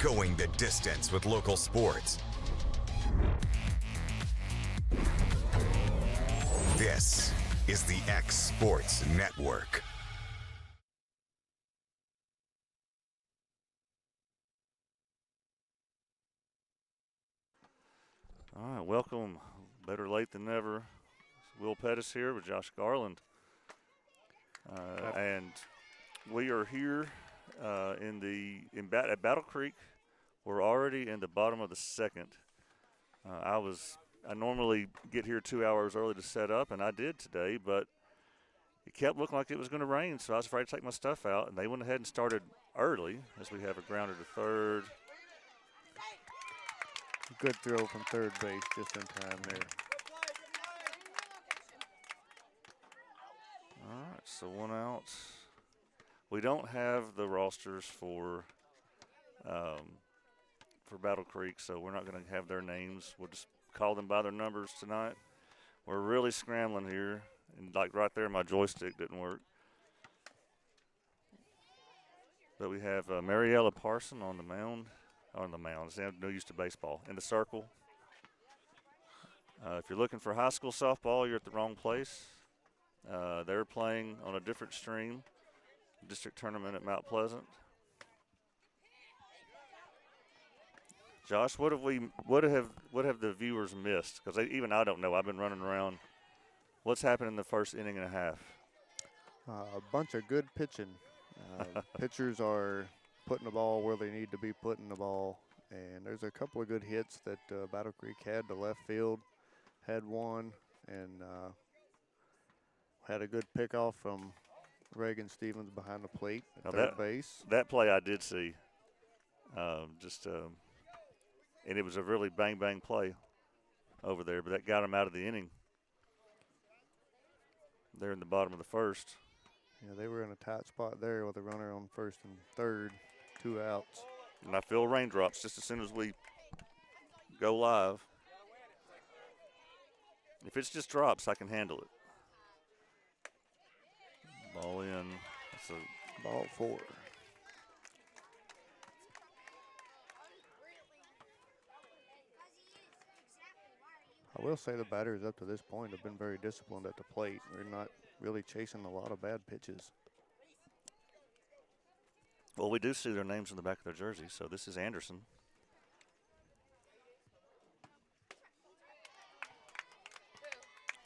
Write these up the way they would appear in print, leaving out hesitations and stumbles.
going the distance with local sports. This is the X Sports Network. All right, welcome. Better late than never. Will Pettis here with Josh Garland. And we are here at Battle Creek. We're already in the bottom of the second. I normally get here 2 hours early to set up, and I did today, but it kept looking like it was going to rain, so I was afraid to take my stuff out, and they went ahead and started early as we have a grounder to third. Good throw from third base just in time there. All right, so one out. We don't have the rosters for Battle Creek, so we're not going to have their names. We'll just call them by their numbers tonight. We're really scrambling here, and like right there, my joystick didn't work. But we have Mariella Parson on the mound. I'm no used to baseball. In the circle. If you're looking for high school softball, you're at the wrong place. They're playing on a different stream, district tournament at Mount Pleasant. Josh, what have the viewers missed? Because even I don't know. I've been running around. What's happened in the first inning and a half? A bunch of good pitching. Pitchers are putting the ball where they need to be putting the ball. And there's a couple of good hits that Battle Creek had to left field. Had one and had a good pickoff from Reagan Stevens behind the plate at third base. That play I did see. And it was a really bang-bang play over there, but that got him out of the inning. They're in the bottom of the first. Yeah, they were in a tight spot there with a runner on first and third, 2 outs. And I feel raindrops just as soon as we go live. If it's just drops, I can handle it. Ball in. That's a ball 4. I will say the batters up to this point have been very disciplined at the plate. We're not really chasing a lot of bad pitches. Well, we do see their names in the back of their jersey, so this is Anderson.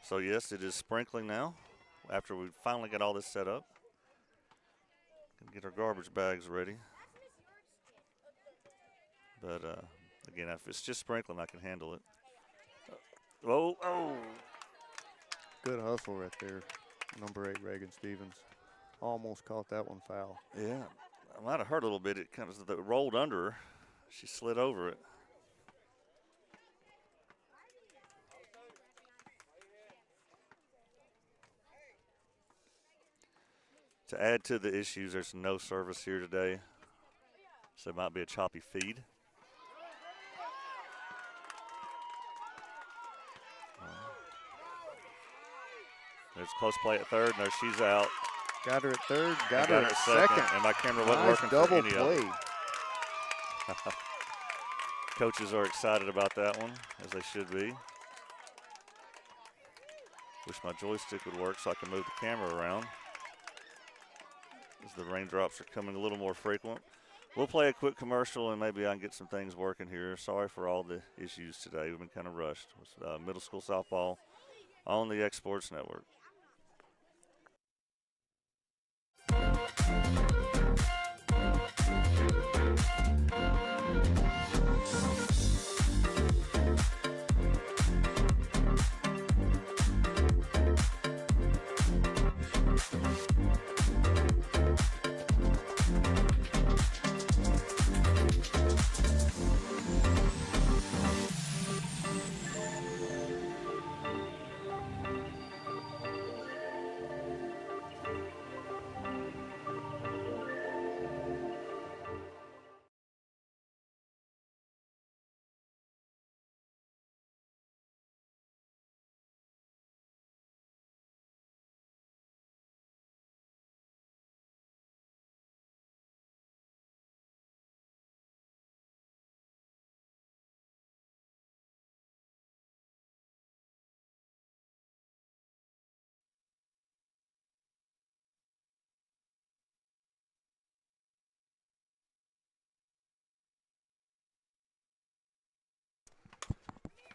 So, yes, it is sprinkling now after we finally get all this set up. Gonna get our garbage bags ready. But, again, if it's just sprinkling, I can handle it. Oh. Good hustle right there. Number 8, Reagan Stevens. Almost caught that one foul. Yeah, I might have hurt a little bit. It kind of rolled under her. She slid over it. To add to the issues, there's no service here today, so it might be a choppy feed. There's close play at third. No, she's out. Got her at third. Got her at second. And my camera wasn't working double for any play. of them. Coaches are excited about that one, as they should be. Wish my joystick would work so I can move the camera around, as the raindrops are coming a little more frequent. We'll play a quick commercial, and maybe I can get some things working here. Sorry for all the issues today. We've been kind of rushed. It's middle school softball on the X Sports Network.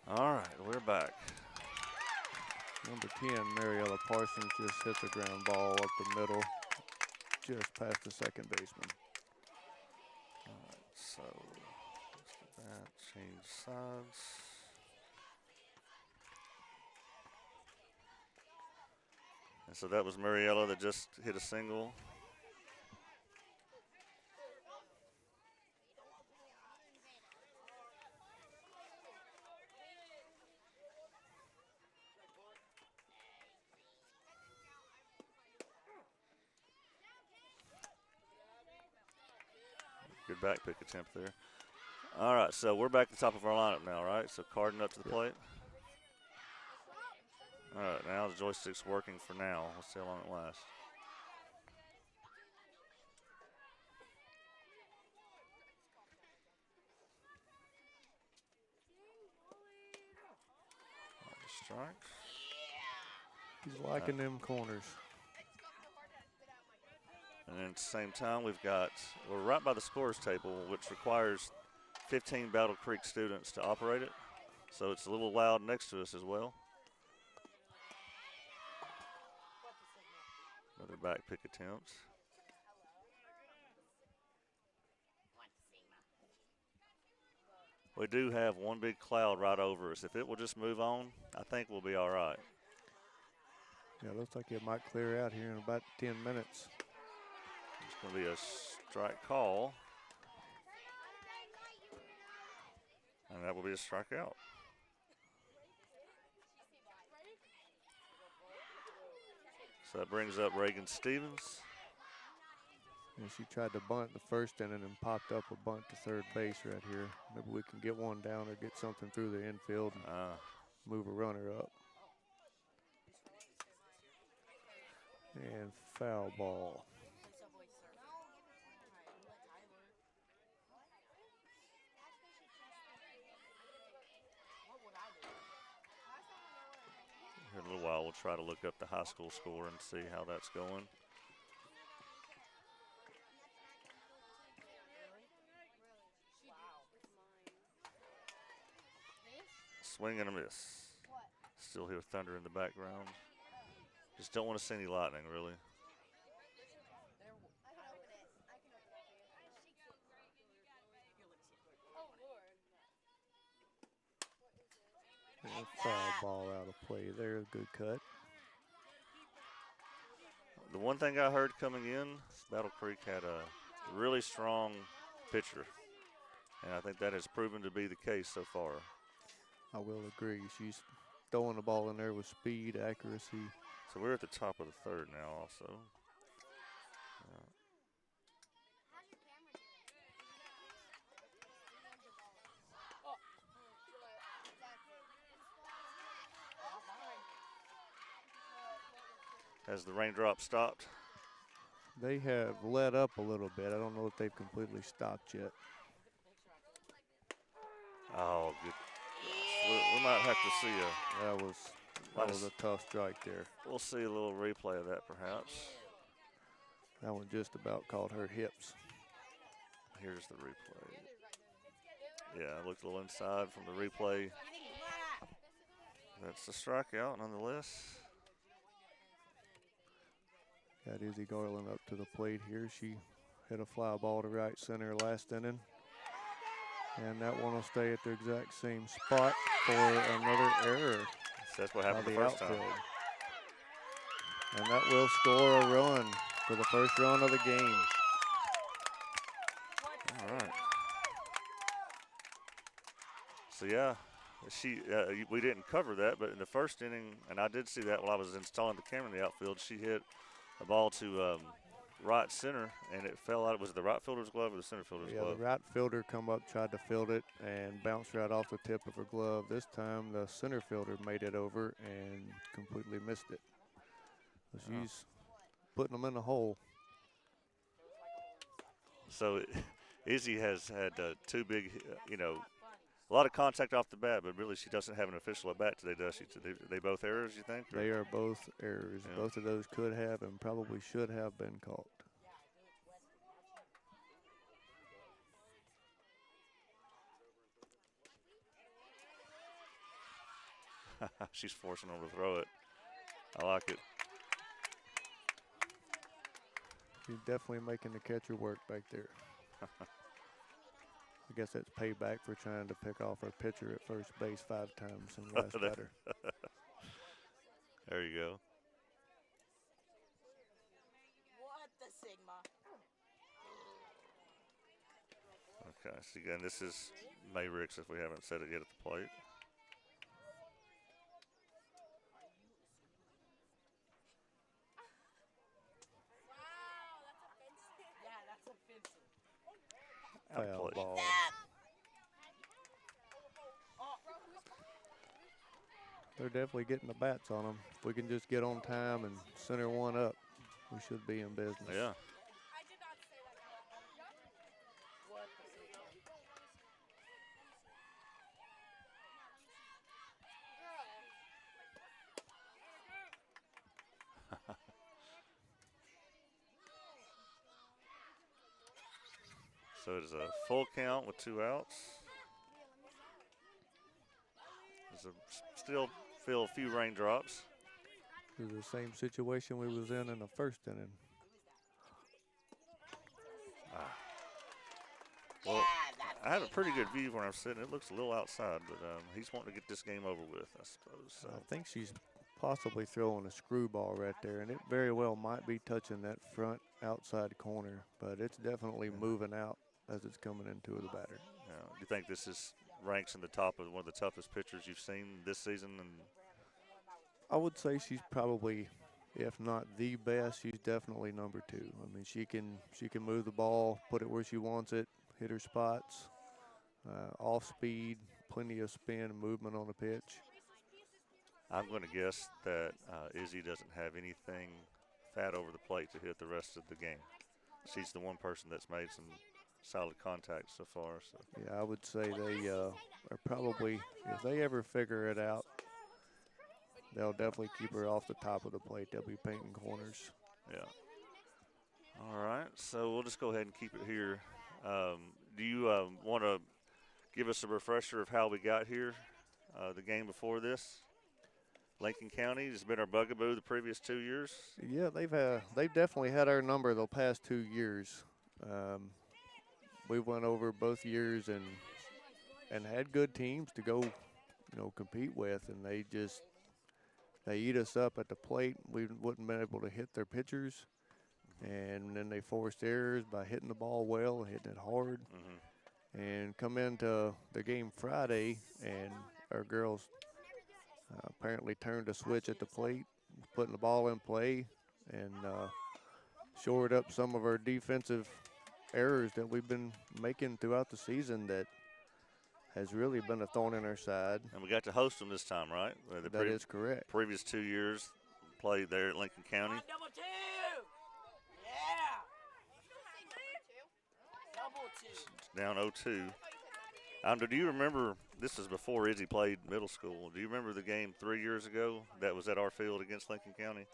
All right, we're back. Number 10, Mariella Parsons, just hit the ground ball up the middle, just past the second baseman. All right, so let's get that, change sides. And so that was Mariella that just hit a single. Good back pick attempt there. All right, so we're back to the top of our lineup now, right? So Carden up to the plate. All right, now the joystick's working for now. Let's see how long it lasts. Strike. He's liking them corners. And then at the same time, we're right by the scores table, which requires 15 Battle Creek students to operate it. So it's a little loud next to us as well. Another back pick attempt. We do have one big cloud right over us. If it will just move on, I think we'll be all right. Yeah, looks like it might clear out here in about 10 minutes. It's going to be a strike call. And that will be a strikeout. So that brings up Reagan Stevens. And she tried to bunt the first inning and popped up a bunt to third base right here. Maybe we can get one down or get something through the infield and move a runner up. And foul ball. Here in a little while, we'll try to look up the high school score and see how that's going. Swing and a miss. Still hear thunder in the background. Just don't want to see any lightning, really. And foul ball out of play there. Good cut. The one thing I heard coming in, Battle Creek had a really strong pitcher. And I think that has proven to be the case so far. I will agree. She's throwing the ball in there with speed, accuracy. So we're at the top of the third now also. Has the raindrop stopped? They have let up a little bit. I don't know if they've completely stopped yet. Oh, good. We might have to see That was a tough strike there. We'll see a little replay of that perhaps. That one just about caught her hips. Here's the replay. Yeah, I looked a little inside from the replay. That's the strikeout nonetheless. Got Izzy Garland up to the plate here. She hit a fly ball to right center last inning. And that one will stay at the exact same spot for another error. So that's what happened the first time. And that will score a run for the first run of the game. All right. So yeah, we didn't cover that, but in the first inning, and I did see that while I was installing the camera in the outfield, she hit a ball to right center, and it fell out. Was it the right fielder's glove or the center fielder's glove? Yeah, the right fielder come up, tried to field it, and bounced right off the tip of her glove. This time, the center fielder made it over and completely missed it. So she's putting them in the hole. So Izzy has had two big, a lot of contact off the bat, but really she doesn't have an official at bat today, does she? They both errors, you think? Or? They are both errors. Yeah. Both of those could have and probably should have been caught. She's forcing him to throw it. I like it. She's definitely making the catcher work back there. I guess that's payback for trying to pick off her pitcher at first base 5 times in the last batter. There you go. What the Sigma? Okay, so again, this is Mayricks if we haven't said it yet at the plate. Yeah, that's offensive. Out of Foul play. ball. They're definitely getting the bats on them. If we can just get on time and center one up, we should be in business. Yeah. What the Sigma? So it's a full count with 2 outs. Still feel a few raindrops. This is the same situation we was in the first inning. Well, Yeah, that's I have a pretty Sigma. good view where I'm sitting. It looks a little outside, but he's wanting to get this game over with, I suppose. So. I think she's possibly throwing a screwball right there, and it very well might be touching that front outside corner, but it's definitely moving out as it's coming into the batter. Do you think this is ranks in the top of one of the toughest pitchers you've seen this season? And I would say she's probably, if not the best, she's definitely number 2. I mean, she can move the ball, put it where she wants it, hit her spots, off speed, plenty of spin and movement on the pitch. I'm going to guess that Izzy doesn't have anything fat over the plate to hit the rest of the game. She's the one person that's made some solid contact so far. So. Yeah, I would say they are probably, if they ever figure it out, they'll definitely keep her off the top of the plate. They'll be painting corners. Yeah. All right, so we'll just go ahead and keep it here. Do you want to give us a refresher of how we got here, the game before this? Lincoln County has been our bugaboo the previous 2 years. Yeah, they've definitely had our number the past 2 years. We went over both years and had good teams to go, compete with, and they eat us up at the plate. We wouldn't been able to hit their pitchers, and then they forced errors by hitting the ball well, hitting it hard, and come into the game Friday, and our girls apparently turned a switch at the plate, putting the ball in play, and shored up some of our defensive errors that we've been making throughout the season that has really been a thorn in our side. And we got to host them this time, right? That is correct. Previous 2 years played there at Lincoln County. Double 2. Yeah. Double 2. Down 0-2. Do you remember, this is before Izzy played middle school, do you remember the game 3 years ago that was at our field against Lincoln County?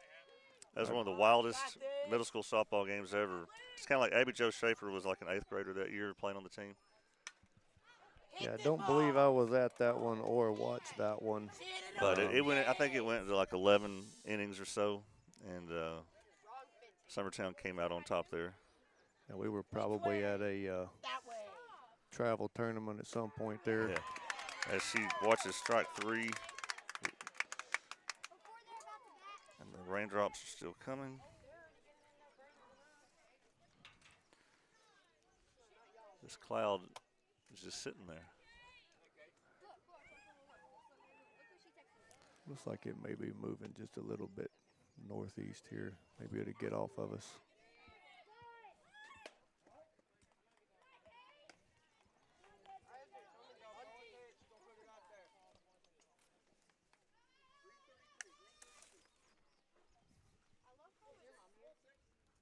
That was one of the wildest middle school softball games ever. It's kind of like Abby Jo Schaefer was like an 8th grader that year playing on the team. Yeah, I don't believe I was at that one or watched that one. But it went. I think it went to like 11 innings or so, and Summertown came out on top there. And we were probably at a travel tournament at some point there. Yeah. As she watches strike 3, and the raindrops are still coming. This cloud is just sitting there. Looks like it may be moving just a little bit northeast here. Maybe it'll get off of us.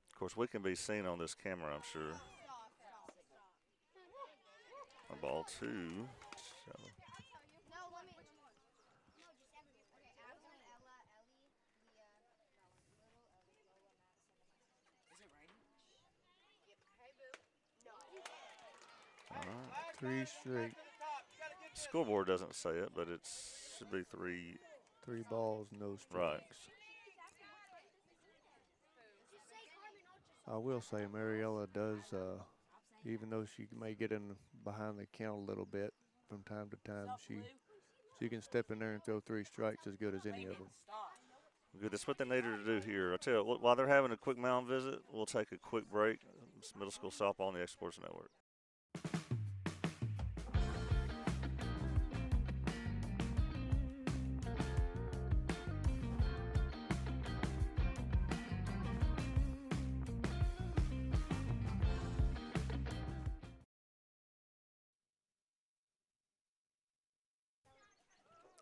Of course, we can be seen on this camera, I'm sure. A ball 2. All right. 3 straight. Scoreboard doesn't say it, but it should be 3 3 balls, no strikes. Right. I will say Mariella does, even though she may get in behind the count a little bit from time to time, she can step in there and throw 3 strikes as good as any of them. Good. That's what they need her to do here. I tell you, while they're having a quick mound visit, we'll take a quick break. It's middle school softball on the X Sports Network.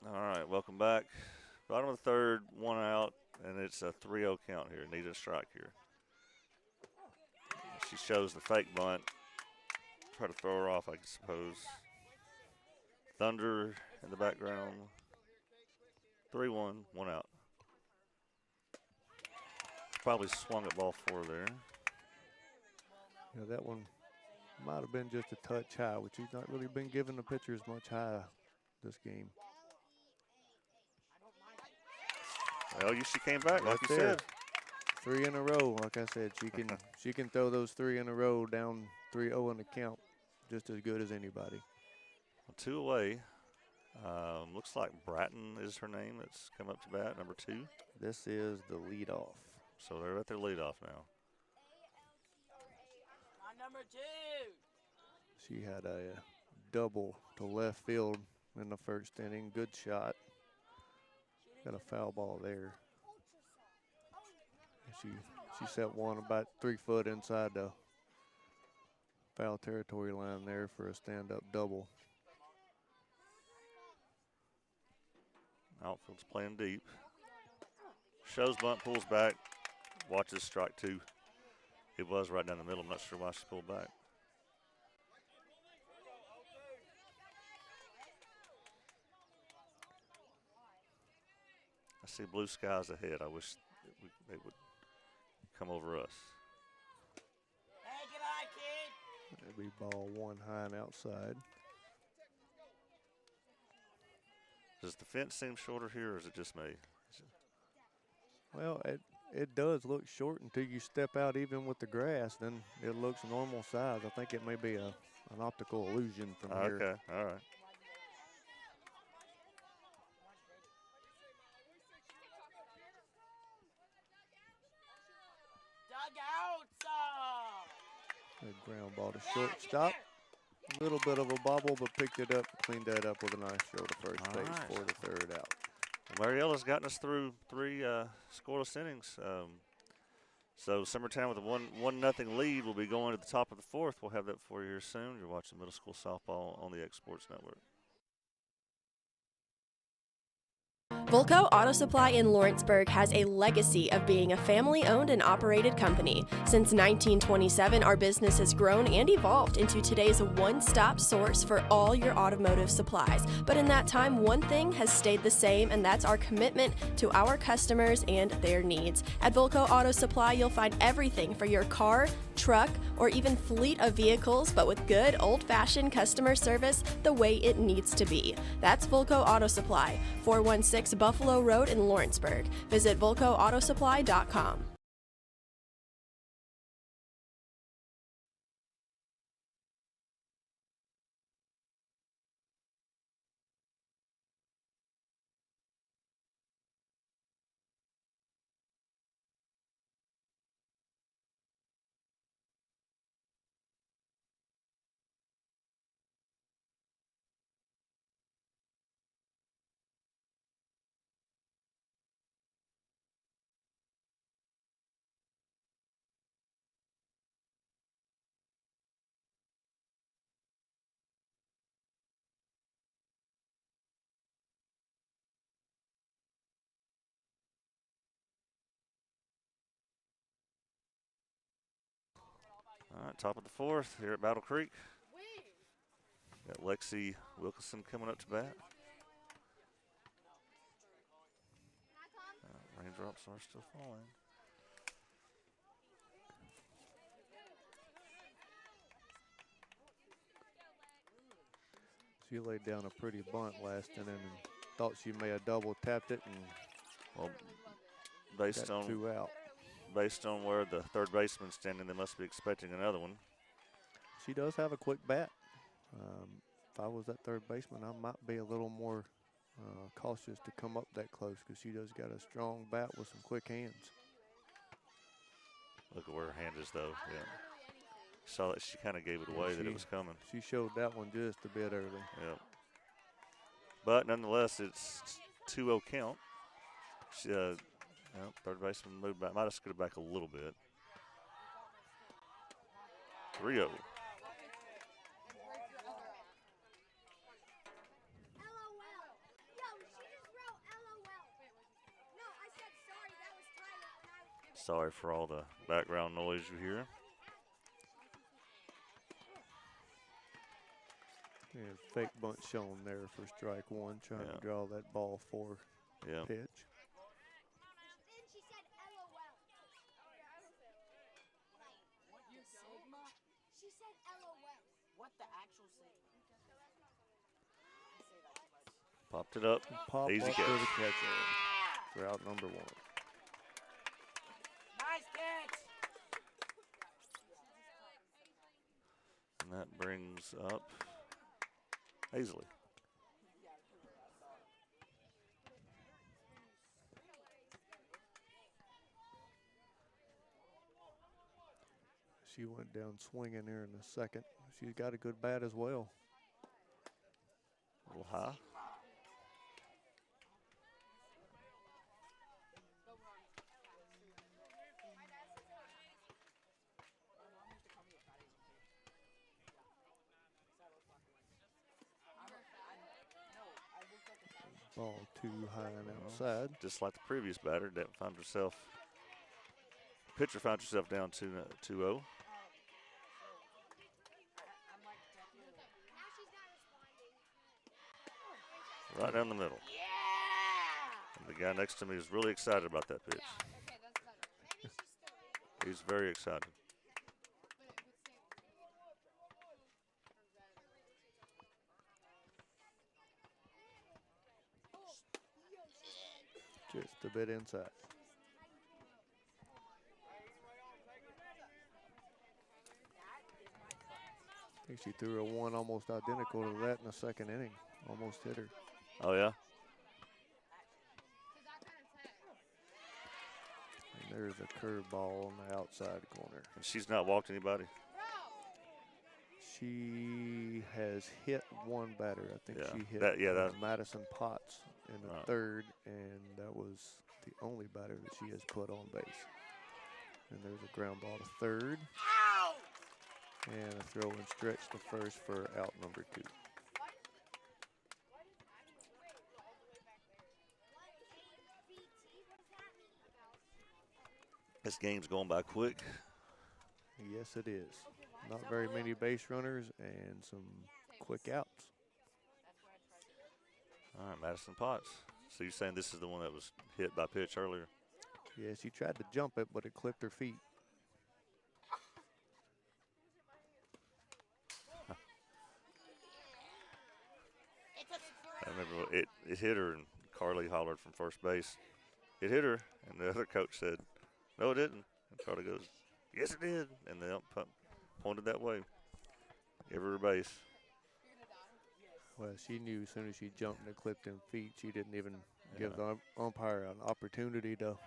All right, welcome back. Bottom of the third, 1 out, and it's a 3-0 count here. Need a strike here. She shows the fake bunt. Try to throw her off, I suppose. Thunder in the background. 3-1, 1 out. Probably swung at ball 4 there. Yeah, that one might have been just a touch high, which he's not really been giving the pitchers much high this game. Well, she came back, like you said. 3 in a row. Like I said, she can throw those 3 in a row down 3-0 in the count just as good as anybody. 2 away. Looks like Bratton is her name that's come up to bat, number 2. This is the leadoff. So they're at their leadoff now. On number 2. She had a double to left field in the first inning. Good shot. Got a foul ball there. She set one about 3 foot inside the foul territory line there for a stand-up double. Outfield's playing deep. Shows bunt, pulls back, watches strike 2. It was right down the middle. I'm not sure why she pulled back. I see blue skies ahead. I wish they would come over us. Hey, good eye, kid. That'd be ball 1 high and outside. Does the fence seem shorter here, or is it just me? Well, it does look short until you step out even with the grass. Then it looks normal size. I think it may be an optical illusion from here. Okay, all right. Good ground ball to shortstop. A little bit of a bobble, but picked it up, cleaned that up with a nice throw to first base for the 3rd out. Well, Mariella's gotten us through 3 scoreless innings. So Summertown with a 1-0 lead will be going to the top of the 4th. We'll have that for you here soon. You're watching middle school softball on the X Sports Network. Volco Auto Supply in Lawrenceburg has a legacy of being a family-owned and operated company. Since 1927, our business has grown and evolved into today's one-stop source for all your automotive supplies. But in that time, one thing has stayed the same, and that's our commitment to our customers and their needs. At Volco Auto Supply, you'll find everything for your car, truck, or even fleet of vehicles, but with good old-fashioned customer service the way it needs to be. That's Volco Auto Supply, 416 Buffalo Road in Lawrenceburg. Visit VolcoAutosupply.com. All right, top of the 4th here at Battle Creek. Got Lexi Wilkinson coming up to bat. Raindrops are still falling. She laid down a pretty bunt last inning and thought she may have double tapped it and Well, got 2 out. based on where the third baseman's standing, they must be expecting another one. She does have a quick bat. If I was that third baseman, I might be a little more cautious to come up that close because she does got a strong bat with some quick hands. Look at where her hand is, though. Yeah. Saw that she kind of gave it away that it was coming. She showed that one just a bit early. Yep. But nonetheless, it's 2-0 count. She, third baseman moved back. Might have scooted back a little bit. 3-0. Sorry for all the background noise you hear. And fake bunt shown there for strike one, trying to draw that ball for pitch. She said LOL. What the actual Sigma? Popped it up. Pop Easy up catch. to the catcher for out number 1. Nice catch. And that brings up Hazley. She went down swinging there in the second. She's got a good bat as well. A little high. Ball too high and outside. Just like the previous batter, that found herself. Pitcher found herself down 2-0. Right down the middle. And the guy next to me is really excited about that pitch. He's very excited. Just a bit inside. I think she threw a one almost identical to that in the second inning. Almost hit her. Oh, yeah? And there's a curveball on the outside corner. And she's not walked anybody? She has hit one batter. I think Yeah. she hit that- Madison Potts in the third, and that was the only batter that she has put on base. And there's a ground ball to third. And a throw and stretch to first for out number 2. This game's going by quick. Yes, it is. Not very many base runners and some quick outs. All right, Madison Potts. So you're saying this is the one that was hit by pitch earlier? Yeah, she tried to jump it, but it clipped her feet. I remember it hit her, and Carly hollered from first base, "It hit her," and the other coach said, "No, it didn't." And Carly goes, "Yes, it did," and the ump pointed that way. Give her a base. Well, she knew as soon as she jumped and it clipped them feet, she didn't even give the umpire an opportunity to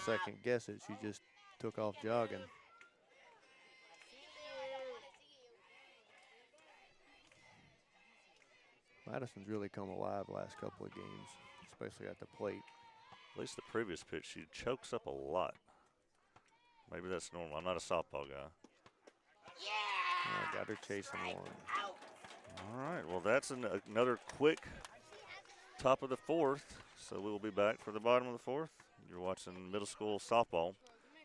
second guess it. She just took off jogging. Madison's really come alive last couple of games, especially at the plate. At least the previous pitch, she chokes up a lot. Maybe that's normal. I'm not a softball guy. I got her chasing one. All right, well, that's another quick top of the fourth. So we will be back for the bottom of the fourth. You're watching middle school softball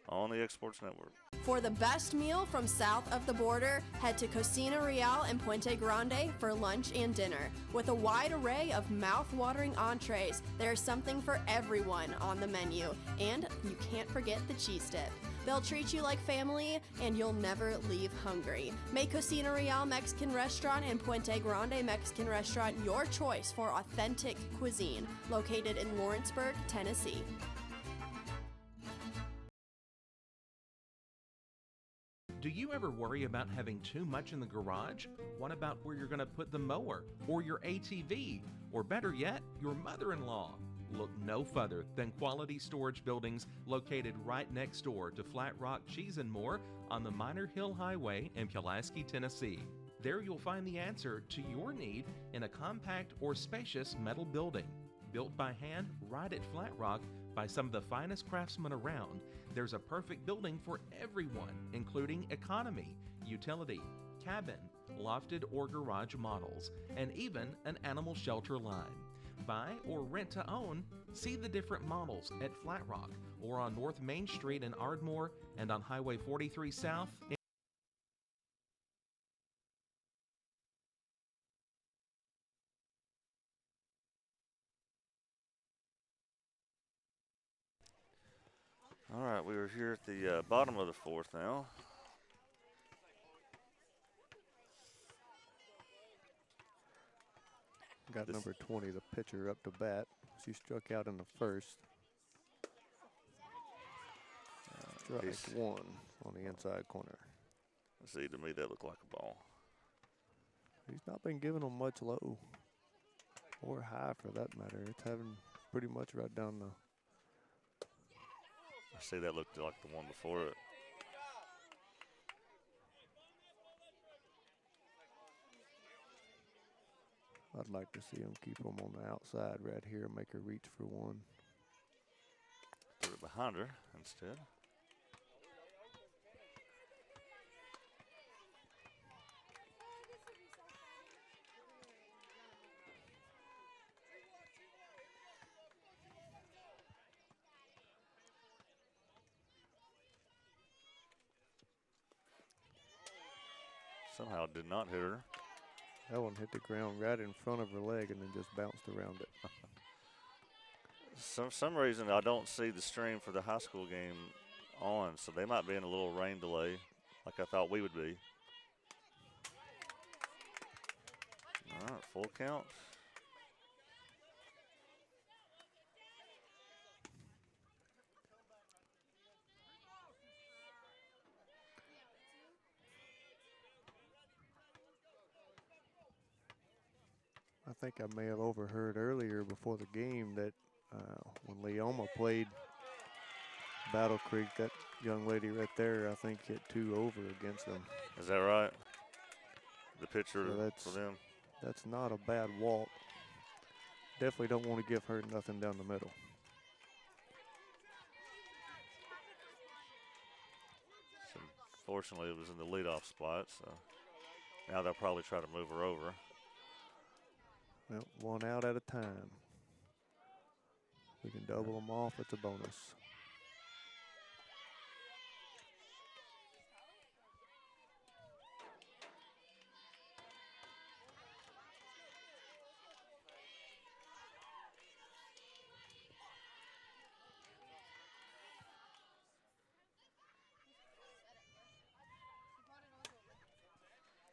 on the X Sports Network. For the best meal from south of the border, head to Cocina Real and Puente Grande for lunch and dinner. With a wide array of mouth-watering entrees, there's something for everyone on the menu. And you can't forget the cheese dip. They'll treat you like family, and you'll never leave hungry. Make Cocina Real Mexican Restaurant and Puente Grande Mexican Restaurant your choice for authentic cuisine, located in Lawrenceburg, Tennessee. Do you ever worry about having too much in the garage? What about where you're going to put the mower, or your ATV, or better yet, your mother-in-law? Look no further than Quality Storage Buildings located right next door to Flat Rock Cheese and More on the Minor Hill Highway in Pulaski, Tennessee. There you'll find the answer to your need in a compact or spacious metal building. Built by hand right at Flat Rock by some of the finest craftsmen around, there's a perfect building for everyone, including economy, utility, cabin, lofted or garage models, and even an animal shelter line. Buy or rent to own, see the different models at Flat Rock or on North Main Street in Ardmore and on Highway 43 South. All right, we are here at the bottom of the fourth now. Got number 20, the pitcher, up to bat. She struck out in the first. Strike one on the inside corner. See, to me, that looked like a ball. He's not been giving them much low or high for that matter. It's having pretty much right down the. I see that looked like the one before it. I'd like to see him keep them on the outside right here, make her reach for one. Threw it behind her instead. Somehow did not hit her. That one hit the ground right in front of her leg and then just bounced around it. Some reason I don't see the stream for the high school game on, so they might be in a little rain delay like I thought we would be. All right, full count. I think I may have overheard earlier before the game that when Leoma played Battle Creek, that young lady right there, I think hit 2 over against them. Is that right? The pitcher So for them? that's not a bad walk. Definitely don't want to give her nothing down the middle. So fortunately, it was in the leadoff spot, so now they'll probably try to move her over. Well, one out at a time. We can double them off. It's a bonus.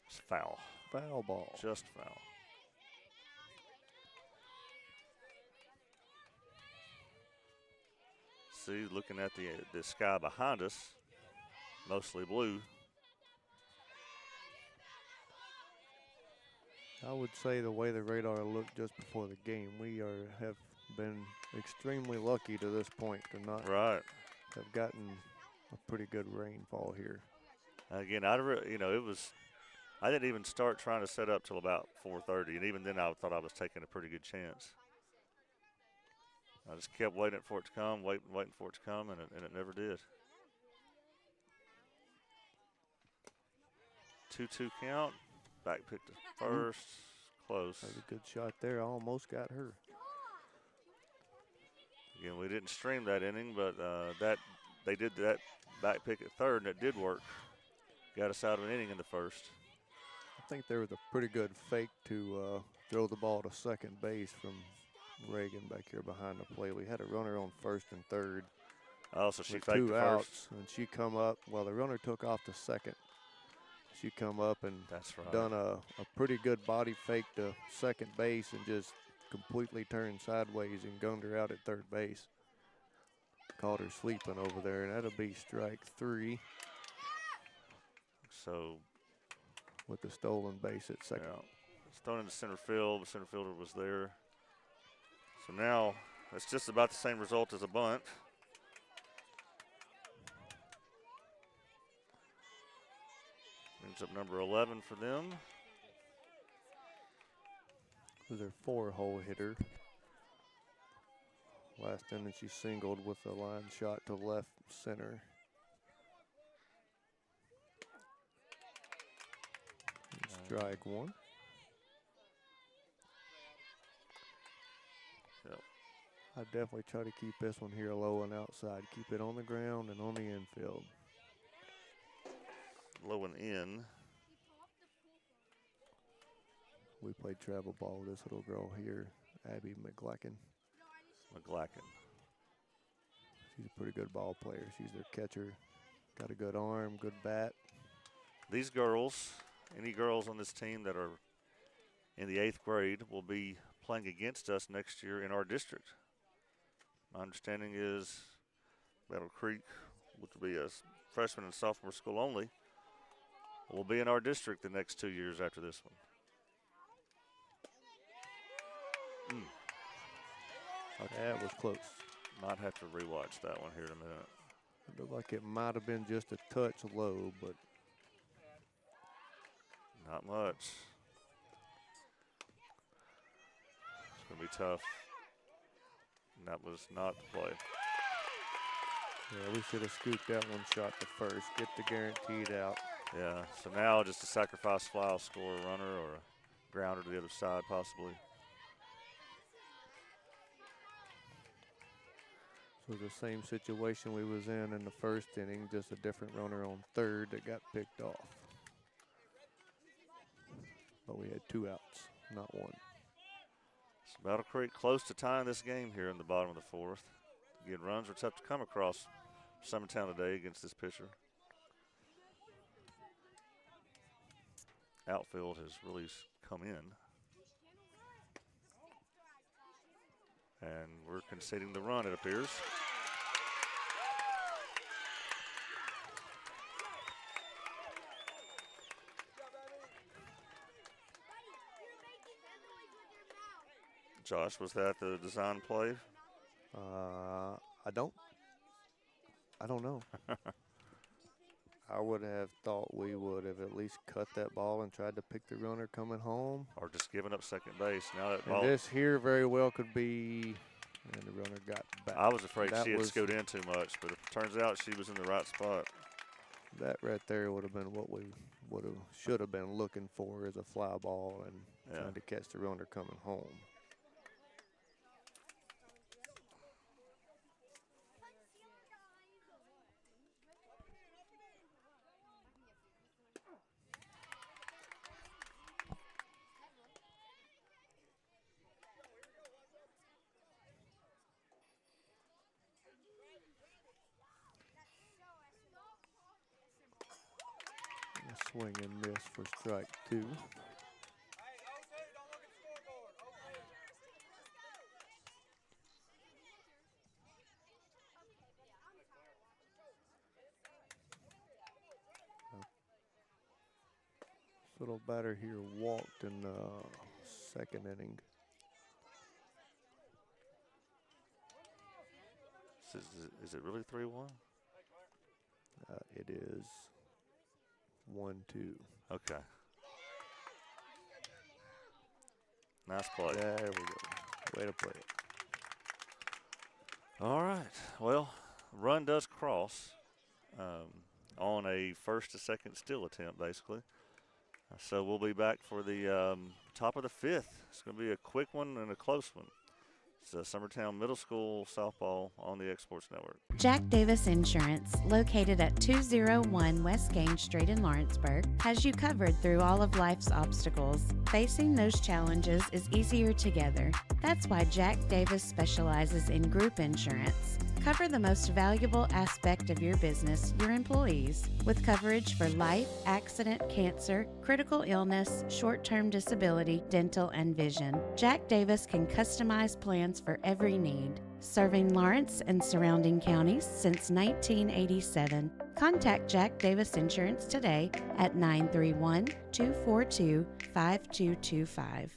It's foul. Foul ball. Just foul. See, looking at the sky behind us, mostly blue. I would say the way the radar looked just before the game, we have been extremely lucky to this point to not have gotten a pretty good rainfall here. Again, it was. I didn't even start trying to set up till about 4:30, and even then I thought I was taking a pretty good chance. I just kept waiting for it to come, waiting for it to come, and it never did. 2-2 count. Back pick to first. Close. That was a good shot there. Almost got her. Again, we didn't stream that inning, but they did that back pick at third, and it did work. Got us out of an inning in the first. I think there was a pretty good fake to throw the ball to second base from Reagan back here behind the plate. We had a runner on first and third. Oh, so she with faked two the first. outs, and she come up. Well, the runner took off the second. She come up and That's right. done a pretty good body fake to second base and just completely turned sideways and gunned her out at third base. Caught her sleeping over there, and that'll be strike 3 So with the stolen base at second. yeah, it's thrown into center field. The center fielder was there. So now it's just about the same result as a bunt. Brings up number 11 for them. This is their 4-hole hitter. Last inning she singled with a line shot to left center. Strike 1. Yep. I definitely try to keep this one here low and outside. Keep it on the ground and on the infield. Low and in. We played travel ball with this little girl here, Abby McGlacken. McGlacken. She's a pretty good ball player. She's their catcher. Got a good arm, good bat. These girls, any girls on this team that are in the 8th grade, will be playing against us next year in our district. My understanding is Battle Creek, which will be a freshman and sophomore school only, will be in our district the next 2 years after this one. That was close. Might have to rewatch that one here in a minute. It looked like it might have been just a touch low, but Not much. It's going to be tough. And that was not the play. yeah, we should have scooped that one shot to first. Get the guaranteed out. Yeah, so now just a sacrifice fly will score a runner or a grounder to the other side possibly. So the same situation we was in the first inning, just a different runner on third that got picked off. But we had 2 outs, not 1. So Battle Creek close to tying this game here in the bottom of the 4th. Again, runs are tough to come across Summertown today against this pitcher. Outfield has really come in. And we're conceding the run, it appears. Josh, was that the design play? I don't know. I would have thought we would have at least cut that ball and tried to pick the runner coming home. Or just giving up second base? Now that And ball. this here very well could be, and the runner got back. I was afraid That she had was- scooted in too much, but it turns out she was in the right spot. That right there would have been what we should have been looking for as a fly ball and Yeah. trying to catch the runner coming home. A swing and miss for strike 2. Little batter here walked in the second inning. Is it really 3-1? It is 1-2. Okay. Nice play. There we go. Way to play it. All right. Well, run does cross on a first to second steal attempt, basically. So we'll be back for the top of the 5th. It's going to be a quick one and a close one. It's Summertown Middle School softball on the X Sports Network. Jack Davis Insurance, located at 201 West Gage Street in Lawrenceburg, has you covered through all of life's obstacles. Facing those challenges is easier together. That's why Jack Davis specializes in group insurance. Cover the most valuable aspect of your business, your employees, with coverage for life, accident, cancer, critical illness, short-term disability, dental, and vision. Jack Davis can customize plans for every need. Serving Lawrence and surrounding counties since 1987. Contact Jack Davis Insurance today at 931-242-5225.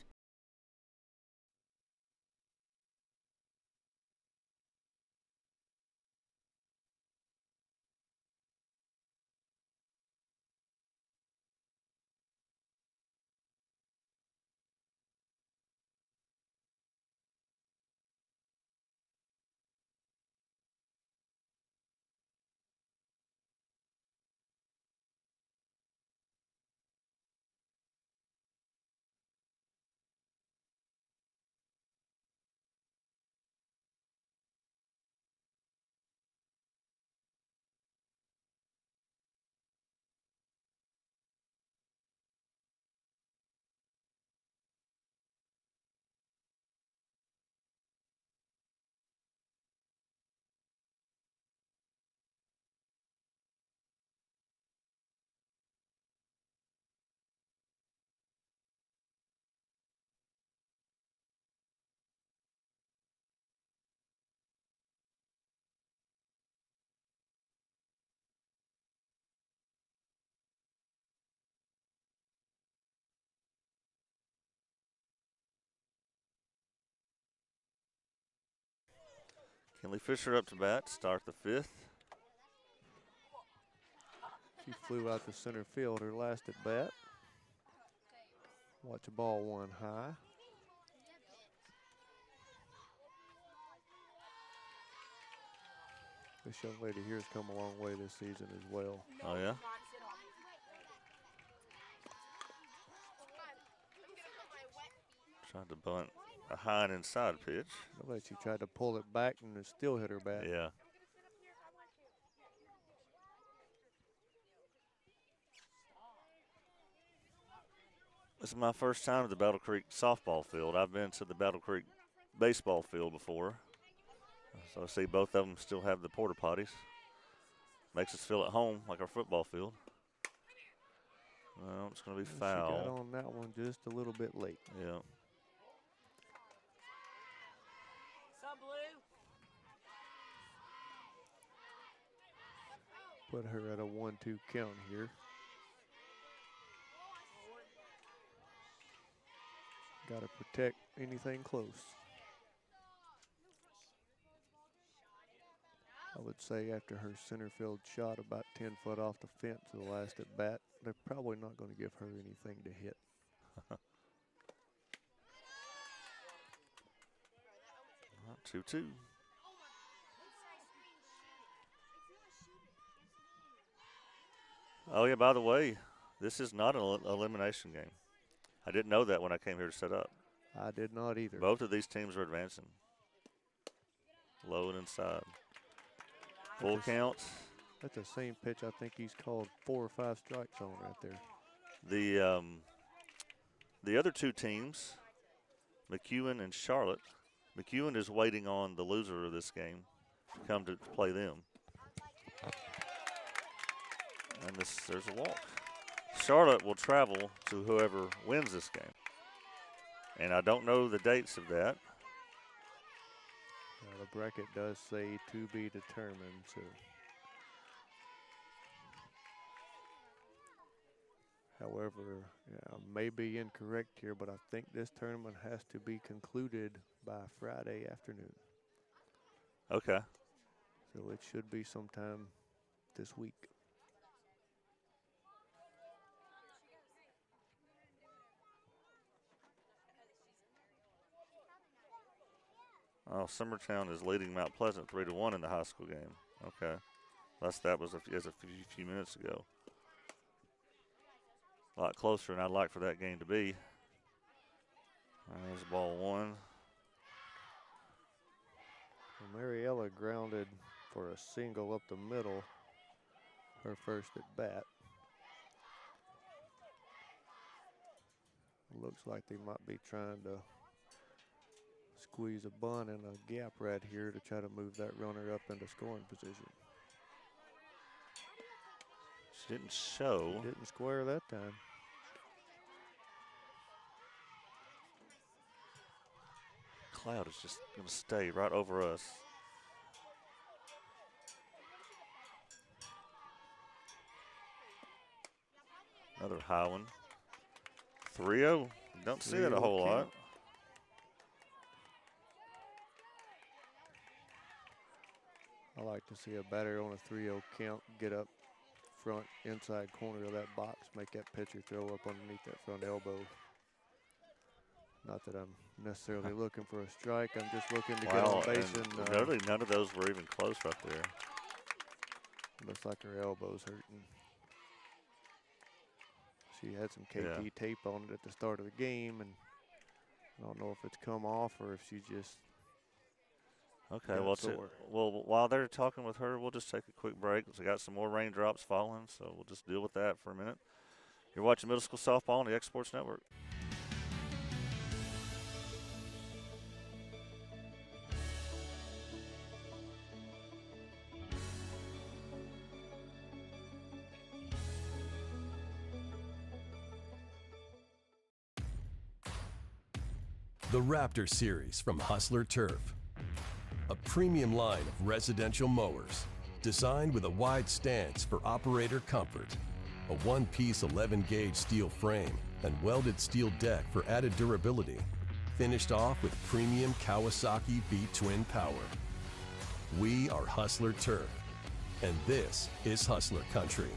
Kinley Fisher up to bat, start the fifth. She flew out to center field her last at bat. Watch a ball one high. This young lady here has come a long way this season as well. Oh, yeah? Tried to bunt a high and inside pitch. Looked like she tried to pull it back and it still hit her bat. Yeah. This is my first time at the Battle Creek softball field. I've been to the Battle Creek baseball field before. So I see both of them still have the porta potties. Makes us feel at home like our football field. Well, it's going to be foul. She got on that one just a little bit late. Yeah. Put her at a 1-2 count here. Got to protect anything close. I would say after her center field shot about 10 foot off the fence to the last at bat, they're probably not going to give her anything to hit. 2-2. Oh, yeah, by the way, this is not an elimination game. I didn't know that when I came here to set up. I did not either. Both of these teams are advancing. Low and inside. Full count. That's the same pitch I think he's called 4 or 5 strikes on right there. The other two teams, McEwen and Charlotte, McEwen is waiting on the loser of this game to come to play them. And there's a walk. Charlotte will travel to whoever wins this game. And I don't know the dates of that. The bracket does say to be determined, so. However, I may be incorrect here, but I think this tournament has to be concluded by Friday afternoon. Okay. So it should be sometime this week. Oh, Summertown is leading Mount Pleasant 3-1 in the high school game. Okay. That was a few minutes ago. A lot closer than I'd like for that game to be. There's ball one. Well, Mariella grounded for a single up the middle, her first at bat. Looks like they might be trying to squeeze a bunt and a gap right here to try to move that runner up into scoring position. She didn't show. Didn't square that time. Cloud is just going to stay right over us. Another high one. 3-0. Don't see that a 3-0 whole lot. count. I like to see a batter on a 3-0 count get up front inside corner of that box, make that pitcher throw up underneath that front elbow. Not that I'm necessarily looking for a strike. I'm just looking to get Wow, on base. and And really none of those were even close right there. looks like her elbow's hurting. She had some KP tape on it at the start of the game, and I don't know if it's come off or if she just Okay, got well, sore. while they're talking with her, we'll just take a quick break. We got some more raindrops falling, so we'll just deal with that for a minute. You're watching Middle School Softball on the X Sports Network. The Raptor Series from Hustler Turf. A premium line of residential mowers designed with a wide stance for operator comfort. A one-piece 11-gauge steel frame and welded steel deck for added durability. Finished off with premium Kawasaki V-twin power. We are Hustler Turf, and this is Hustler Country.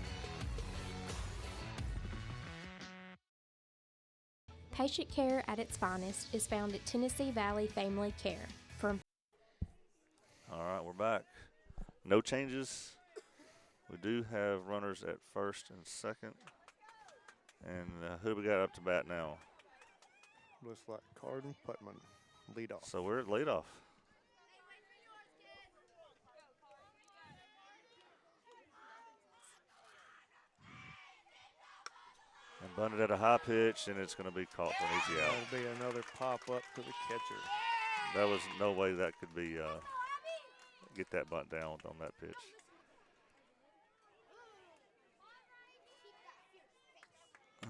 Patient care at its finest is found at Tennessee Valley Family Care. From All right, we're back. No changes. We do have runners at first and second. And who we got up to bat now? Looks like Carden Putman lead off. So we're at leadoff. And bunted at a high pitch, and it's going to be caught for an easy out. That'll be another pop up to the catcher. There was no way that could be get that bunt down on that pitch.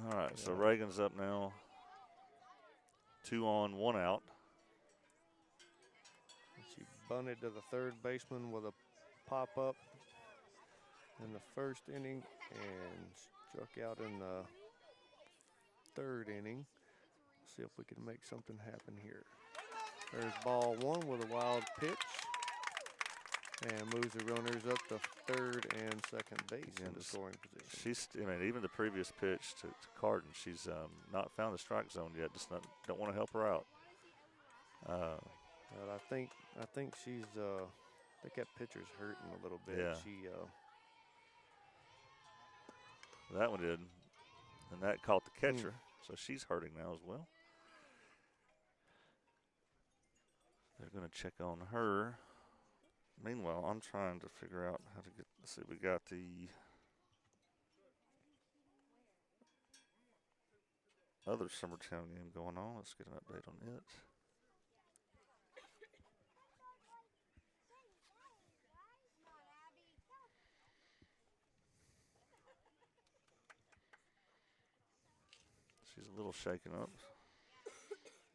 All right, so Reagan's up now. 2 on, 1 out. She bunted to the third baseman with a pop up in the first inning and struck out in the third inning. See if we can make something happen here. There's ball 1 with a wild pitch and moves the runners up to third and second base into scoring position. I mean, even the previous pitch to Carden, she's not found the strike zone yet. Just don't want to help her out. But I think she's I think that pitcher's hurting a little bit. Yeah. She That one did, and that caught the catcher, so she's hurting now as well. They're going to check on her. Meanwhile, I'm trying to figure out how to get. Let's see, we got the other Summertown game going on. Let's get an update on it. She's a little shaken up.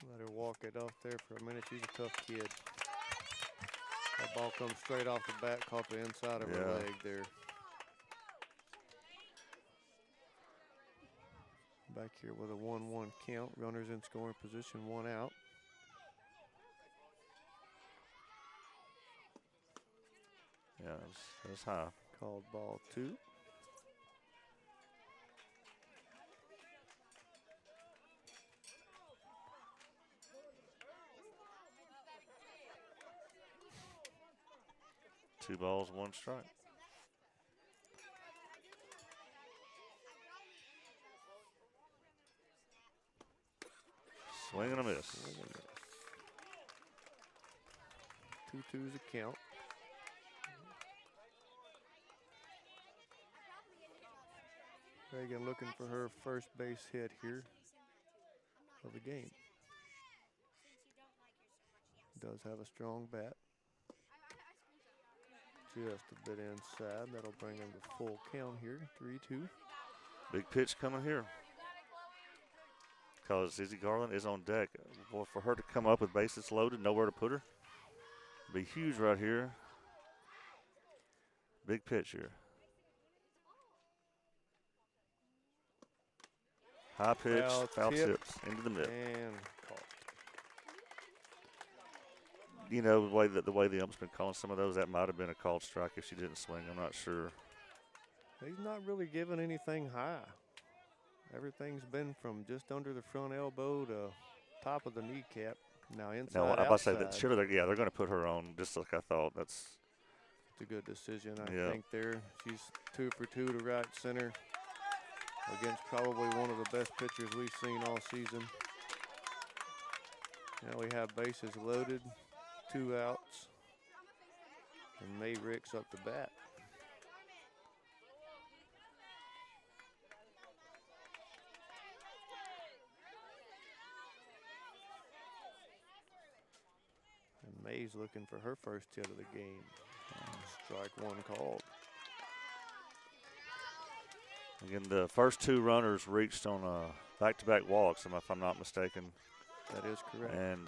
let her walk it off there for a minute. She's a tough kid. That ball comes straight off the bat, caught the inside of her leg there. Back here with a 1-1 count. Runners in scoring position, 1 out. Yeah, that's high. Called ball 2. Two balls, 1 strike. Swing and a miss. 2-2's a count. Reagan looking for her first base hit here of the game. Does have a strong bat. Just a bit inside. That'll bring him to full count here, 3-2. Big pitch coming here. Because Izzy Garland is on deck. Boy, for her to come up with bases loaded, nowhere to put her, be huge right here. Big pitch here. High pitch, foul tips into the mid. And caught. You know, the way the ump's been calling some of those, that might have been a called strike if she didn't swing. I'm not sure. He's not really giving anything high. Everything's been from just under the front elbow to top of the kneecap. Now inside, No, I'm about to say that. outside. Sure, they're going to put her on just like I thought. That's a good decision, I Yeah. think, there. She's 2 for 2 to right center against probably one of the best pitchers we've seen all season. Now we have bases loaded, 2 outs, and May Ricks up the bat. And May's looking for her first hit of the game. Strike one called. Again, the first 2 runners reached on back-to-back walks, if I'm not mistaken. That is correct. And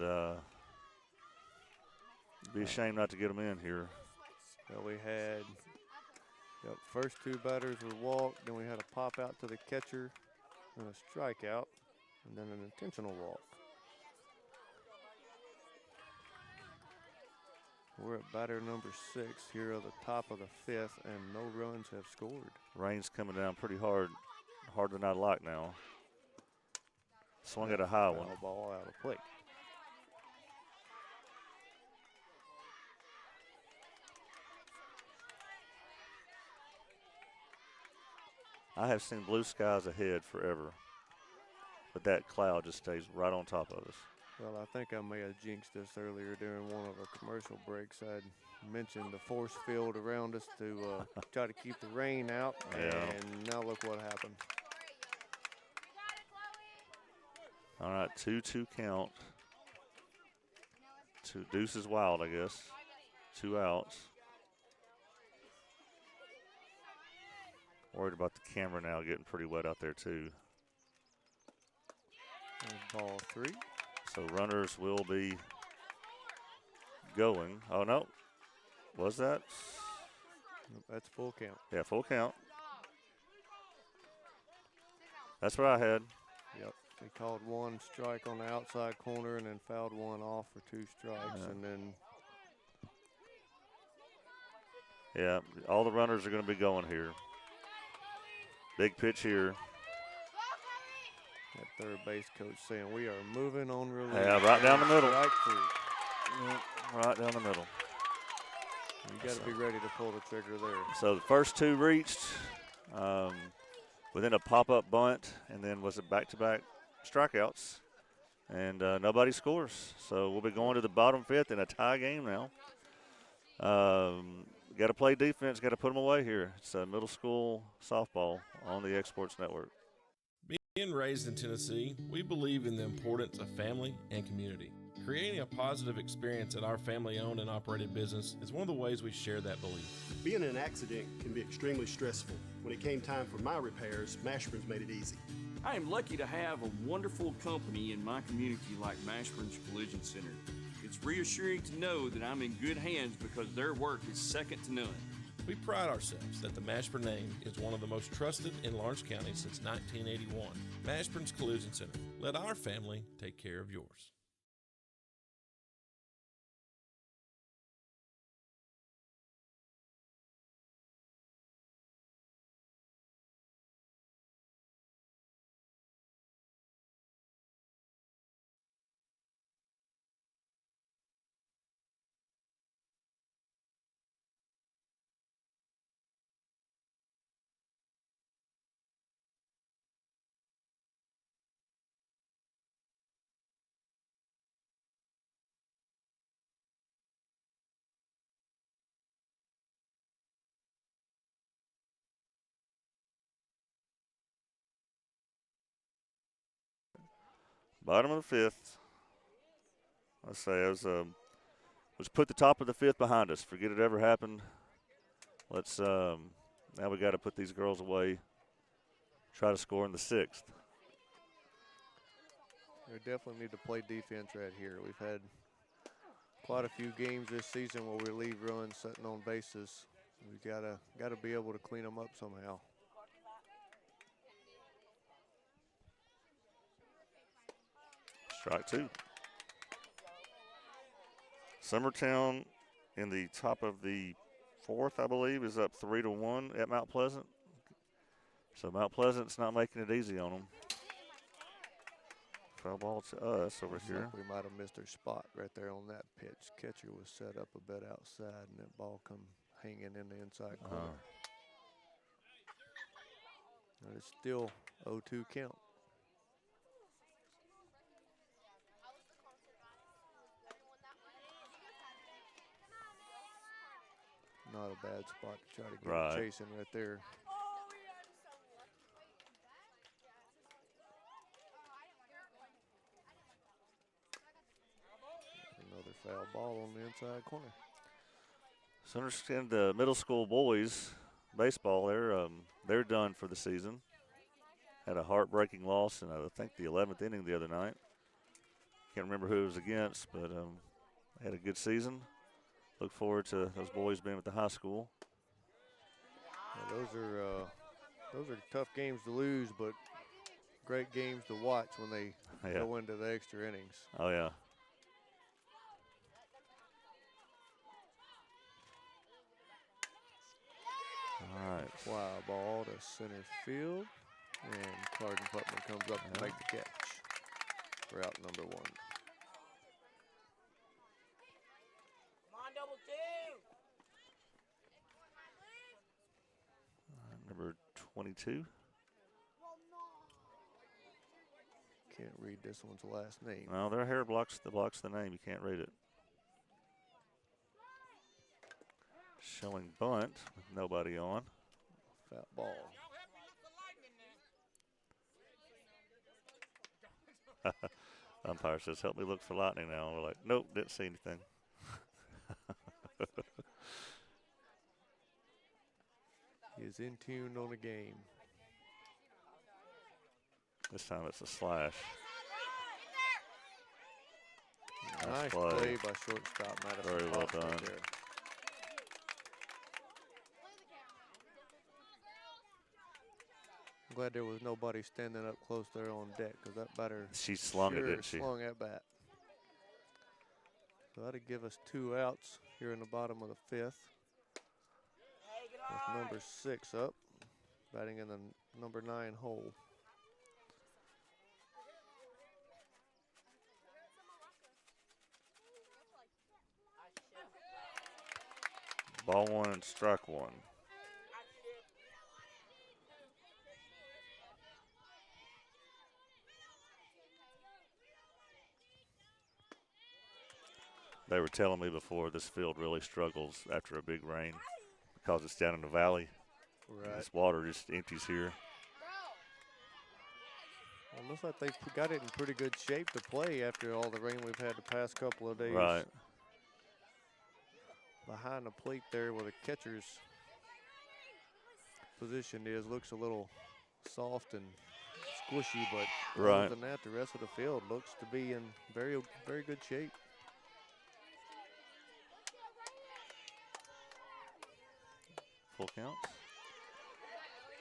be a shame not to get them in here. Well, we had first 2 batters were walked, then we had a pop out to the catcher and a strikeout, and then an intentional walk. We're at batter number 6 here at the top of the 5th, and no runs have scored. Rain's coming down pretty hard to not like now. Swung at a high one. Foul ball out of play. I have seen blue skies ahead forever, but that cloud just stays right on top of us. Well, I think I may have jinxed this earlier during one of our commercial breaks. I'd mentioned the force field around us to try to keep the rain out, and now look what happened. All right, 2-2 count. 2 deuces wild, I guess. 2 outs. Worried about the camera now getting pretty wet out there too. And ball 3. So runners will be going. Oh, no. Was that? That's full count. Yeah, full count. That's what I had. Yep. He called 1 strike on the outside corner and then fouled 1 off for 2 strikes. And then. Yeah, all the runners are going to be going here. Big pitch here. That third base coach saying we are moving on relief. Yeah, right down the middle. Strike 3. Right down the middle. You got to be ready to pull the trigger there. So the first 2 reached within a pop-up bunt, and then was it back-to-back strikeouts, and nobody scores. So we'll be going to the bottom 5th in a tie game now. Got to play defense. Got to put them away here. It's middle school softball on the Exports Network. Being raised in Tennessee, we believe in the importance of family and community. Creating a positive experience at our family-owned and operated business is one of the ways we share that belief. Being in an accident can be extremely stressful. When it came time for my repairs, Mashburn's made it easy. I am lucky to have a wonderful company in my community like Mashburn's Collision Center. It's reassuring to know that I'm in good hands because their work is second to none. We pride ourselves that the Mashburn name is one of the most trusted in Lawrence County since 1981. Mashburn's Collision Center. Let our family take care of yours. Bottom of the fifth. Let's say let's put the top of the fifth behind us. Forget it ever happened. Let's now we got to put these girls away. Try to score in the sixth. We definitely need to play defense right here. We've had quite a few games this season where we leave runs sitting on bases. We gotta be able to clean them up somehow. Strike two. Summertown in the top of the fourth, I believe, is up 3-1 at Mount Pleasant. So Mount Pleasant's not making it easy on them. Foul ball to us over here. We might have missed our spot right there on that pitch. Catcher was set up a bit outside, and that ball come hanging in the inside corner. And it's still 0-2 count. Not a bad spot to try to get Right. a chasing right there. Another foul ball on the inside corner. So understand the middle school boys baseball, they're done for the season. Had a heartbreaking loss in I think the 11th inning the other night. Can't remember who it was against, but had a good season. Look forward to those boys being at the high school. Yeah, those are tough games to lose, but great games to watch when they go into the extra innings. Oh yeah. All right. Fly ball to center field, and Carden Putman comes up to make the catch for out number one. Number 22. Can't read this one's last name. Well, their hair blocks the name. You can't read it. Showing bunt with nobody on. Fat ball. Umpire says, help me look for lightning now. We're like, nope, didn't see anything. He is in tune on the game. This time it's a slash. Nice play by shortstop Madison. Very well Fox right done. there. I'm glad there was nobody standing up close there on deck, because that batter She slung it, didn't she? slung that bat. So that'll give us 2 outs here in the bottom of the fifth. With number 6 up, batting in the number 9 hole. Ball one and strike one. They were telling me before this field really struggles after a big rain because it's down in the valley. Right. This water just empties here. Well, looks like they've got it in pretty good shape to play after all the rain we've had the past couple of days. Right. Behind the plate there where the catcher's position is, looks a little soft and squishy, but Right. other than that, the rest of the field looks to be in very, very good shape. Full count.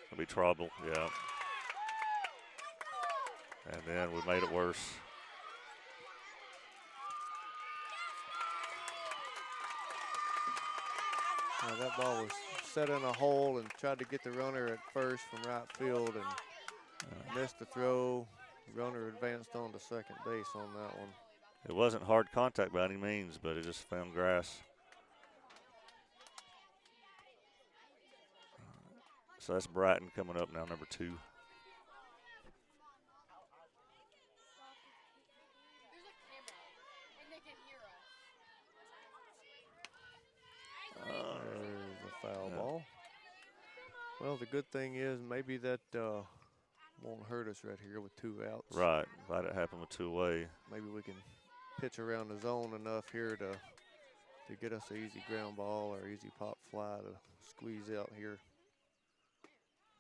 It'll be trouble, yeah. And then we made it worse. Now that ball was set in a hole and tried to get the runner at first from right field and missed the throw. Runner advanced on to second base on that one. It wasn't hard contact by any means, but it just found grass. So that's Brighton coming up now, number 2. There's a foul ball. Well, the good thing is maybe that won't hurt us right here with 2 outs. Right. Glad it happened with 2 away. Maybe we can pitch around the zone enough here to get us an easy ground ball or easy pop fly to squeeze out here.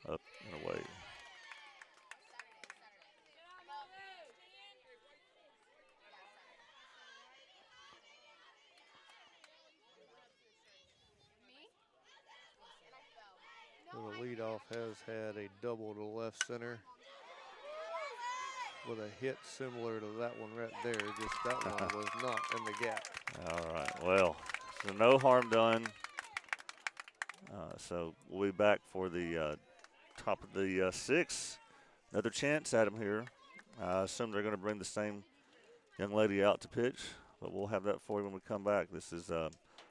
Up and away. So the leadoff has had a double to left center with a hit similar to that one right there. Just that one was not in the gap. All right. Well, so no harm done. So we'll be back for the top of the 6th. Another chance at him here. I assume they're going to bring the same young lady out to pitch, but we'll have that for you when we come back. This is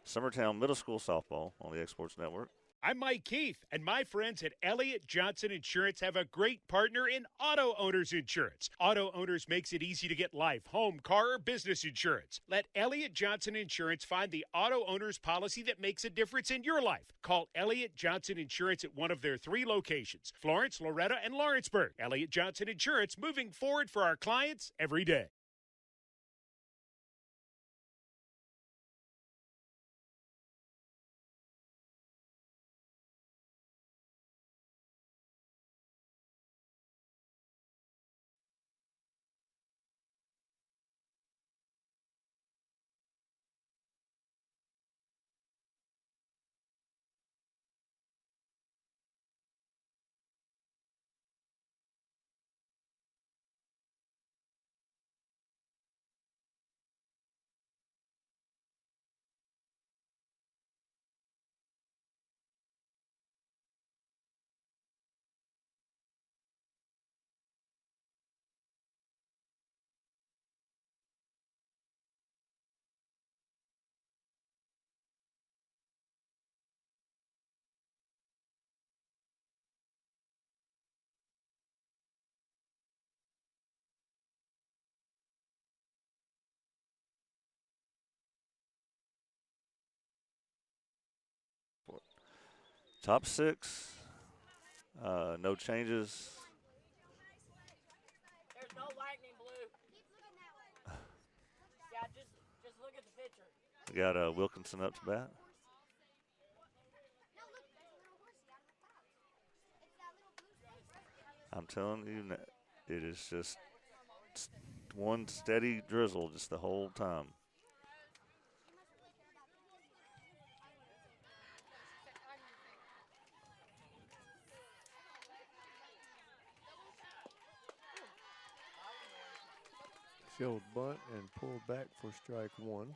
Summertown Middle School Softball on the X Sports Network. I'm Mike Keith, and my friends at Elliott Johnson Insurance have a great partner in Auto Owners Insurance. Auto Owners makes it easy to get life, home, car, or business insurance. Let Elliott Johnson Insurance find the Auto Owners policy that makes a difference in your life. Call Elliott Johnson Insurance at one of their 3 locations, Florence, Loretto, and Lawrenceburg. Elliott Johnson Insurance, moving forward for our clients every day. Top 6, no changes. There's no lightning, Blue. Keep looking that way. Yeah, just look at the picture. We got Wilkinson up to bat. I'm telling you, it is just one steady drizzle just the whole time. Showed bunt and pulled back for strike 1.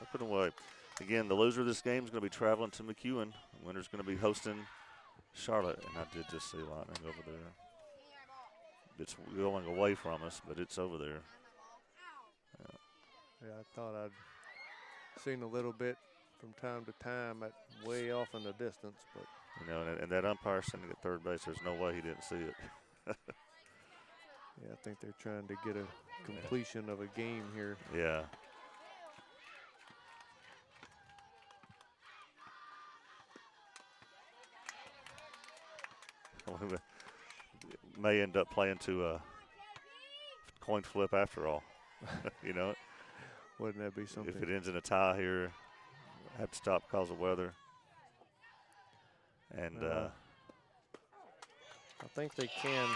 Up and away. Again, the loser of this game is going to be traveling to McEwen. The winner's going to be hosting Charlotte. And I did just see lightning over there. It's going away from us, but it's over there. Yeah, I thought I'd seen a little bit from time to time at way off in the distance, but you know, and that umpire sitting at third base, there's no way he didn't see it. yeah, I think they're trying to get a completion of a game here. Yeah. We may end up playing to a coin flip after all. You know, wouldn't that be something? If it ends in a tie here, have to stop because of weather. And I think they can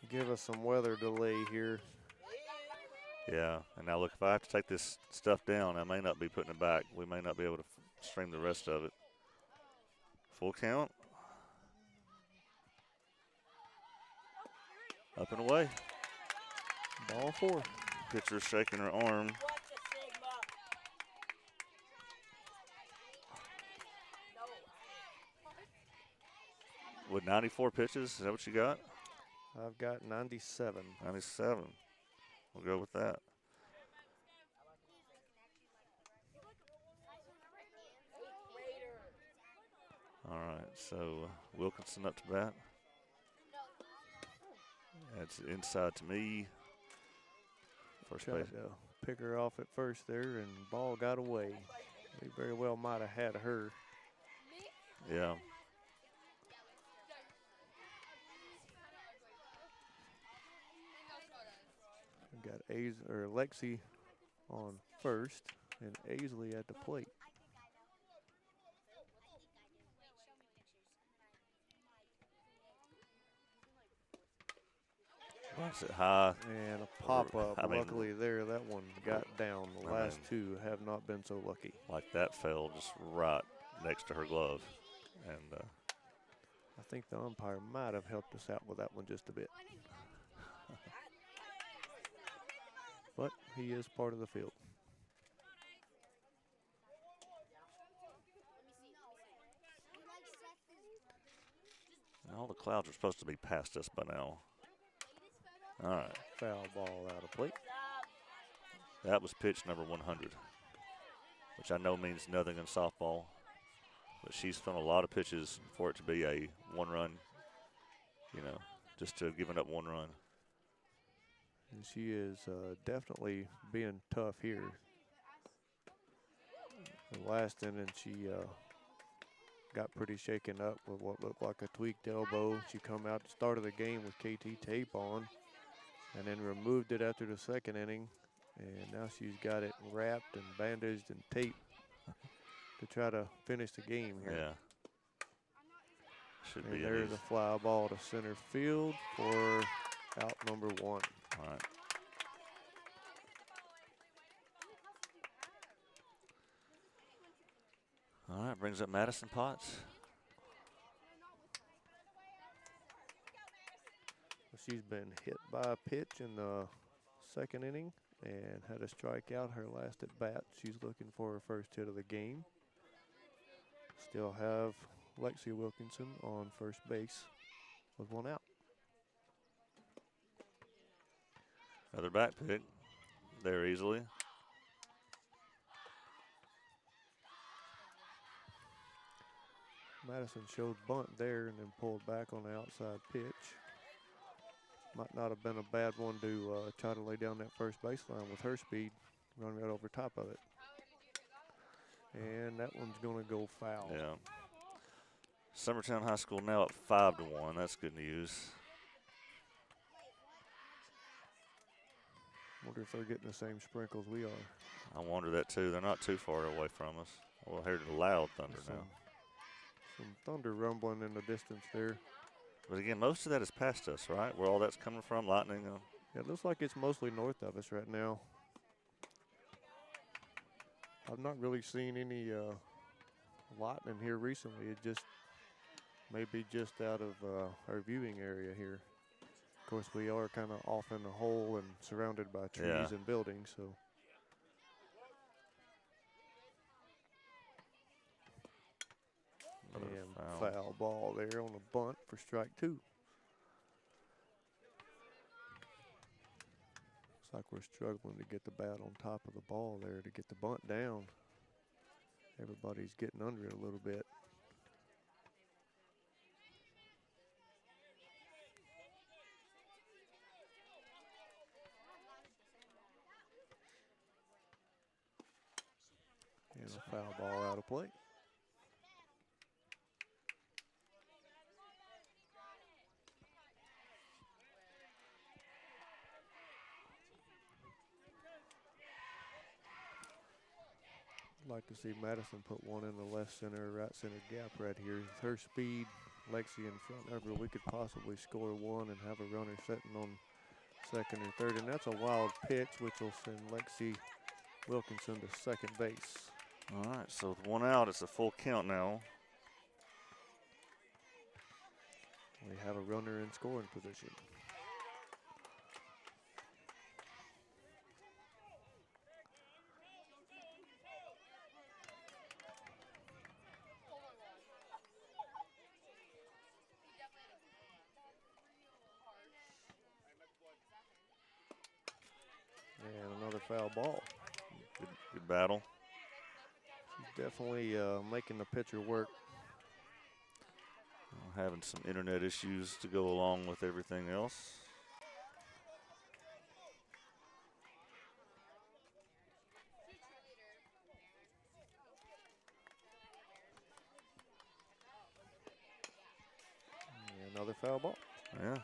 give us some weather delay here. Yeah, and now look, if I have to take this stuff down, I may not be putting it back. We may not be able to stream the rest of it. Full count. Up and away. Ball 4. Pitcher shaking her arm. With 94 pitches, is that what you got? I've got 97. 97. We'll go with that. All right, so Wilkinson up to bat. It's inside to me. First base. Tried to pick her off at first there, and ball got away. They very well might have had her. Yeah. We got Lexi on first, and Aisley at the plate. Wants it high. And a pop-up. I mean, Luckily there, that one got down. The last two have not been so lucky. Like that fell just right next to her glove. And I think the umpire might have helped us out with that one just a bit. But he is part of the field. and all the clouds are supposed to be past us by now. All right. Foul ball out of play. That was pitch number 100, which I know means nothing in softball. But she's thrown a lot of pitches for it to be a one-run, just to have given up one run. And she is definitely being tough here. The last inning, she got pretty shaken up with what looked like a tweaked elbow. She come out at the start of the game with KT tape on and then removed it after the second inning. And now she's got it wrapped and bandaged and taped to try to finish the game here. Yeah. Should and be. There's a fly ball to center field for out number 1. All right. All right, brings up Madison Potts. She's been hit by a pitch in the second inning and had a strikeout her last at bat. She's looking for her first hit of the game. Still have Lexi Wilkinson on first base with 1 out. Another back pick there easily. Madison showed bunt there and then pulled back on the outside pitch. Might not have been a bad one to try to lay down that first baseline with her speed, run right over top of it. And that one's going to go foul. Yeah. Summertown High School now up 5-1. That's good news. Wonder if they're getting the same sprinkles we are. I wonder that too. They're not too far away from us. We'll hear the loud thunder now. Some thunder rumbling in the distance there. But again, most of that is past us, right? Where all that's coming from, lightning. Yeah, it looks like it's mostly north of us right now. I've not really seen any lightning here recently. It just maybe just out of our viewing area here. Of course, we are kind of off in the hole and surrounded by trees and buildings, so. And foul ball there on a bunt for strike 2. Looks like we're struggling to get the bat on top of the ball there to get the bunt down. Everybody's getting under it a little bit. And a foul ball out of play. Like to see Madison put one in the left center, right center gap right here. With her speed, Lexi in front of her, we could possibly score 1 and have a runner sitting on second or third. And that's a wild pitch, which will send Lexi Wilkinson to second base. All right, so with 1 out, it's a full count now. We have a runner in scoring position. And another foul ball. Good battle. She's definitely making the pitcher work. Having some internet issues to go along with everything else. Another foul ball. Yeah.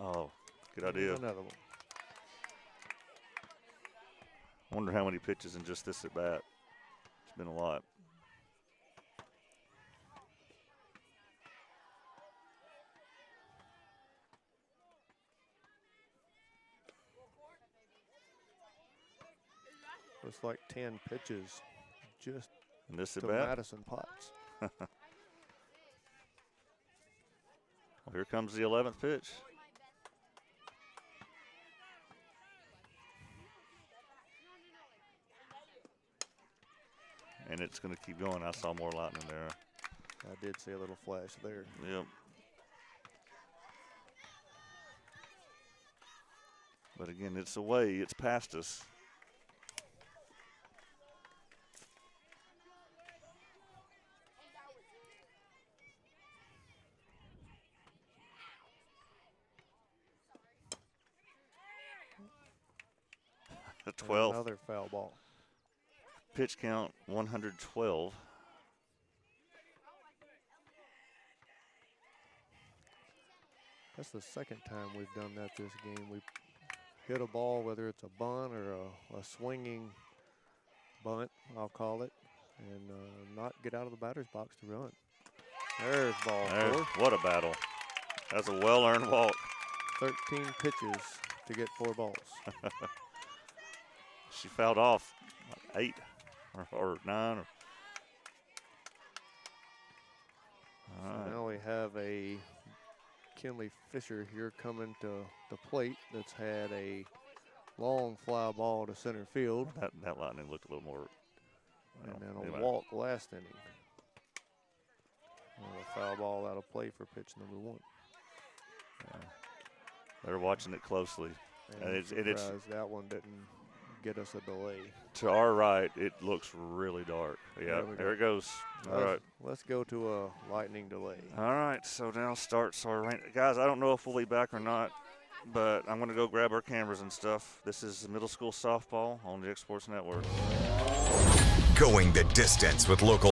Oh, good idea. Another one. I wonder how many pitches in just this at bat. It's been a lot. Looks like 10 pitches just in this to at bat. Madison Potts. Well, here comes the 11th pitch. And it's going to keep going. I saw more lightning there. I did see a little flash there. Yep. But again, it's away. It's past us. The 12th. Another foul ball. Pitch count 112. That's the second time we've done that this game. We hit a ball, whether it's a bunt or a swinging bunt, I'll call it, and not get out of the batter's box to run. There's ball four. What a battle. That's a well-earned walk. 13 pitches to get 4 balls. She fouled off 8 or 9. All right. Now we have a Kinley Fisher here coming to the plate that's had a long fly ball to center field. That lightning looked a little more. And then a walk last inning. A foul ball out of play for pitch number 1. They're watching it closely. And it's that one didn't get us a delay. To our right, it looks really dark. Yeah, there it goes. All right. Let's go to a lightning delay. All right, so now starts our rain. Guys, I don't know if we'll be back or not, but I'm going to go grab our cameras and stuff. This is middle school softball on the X Sports Network. Going the distance with local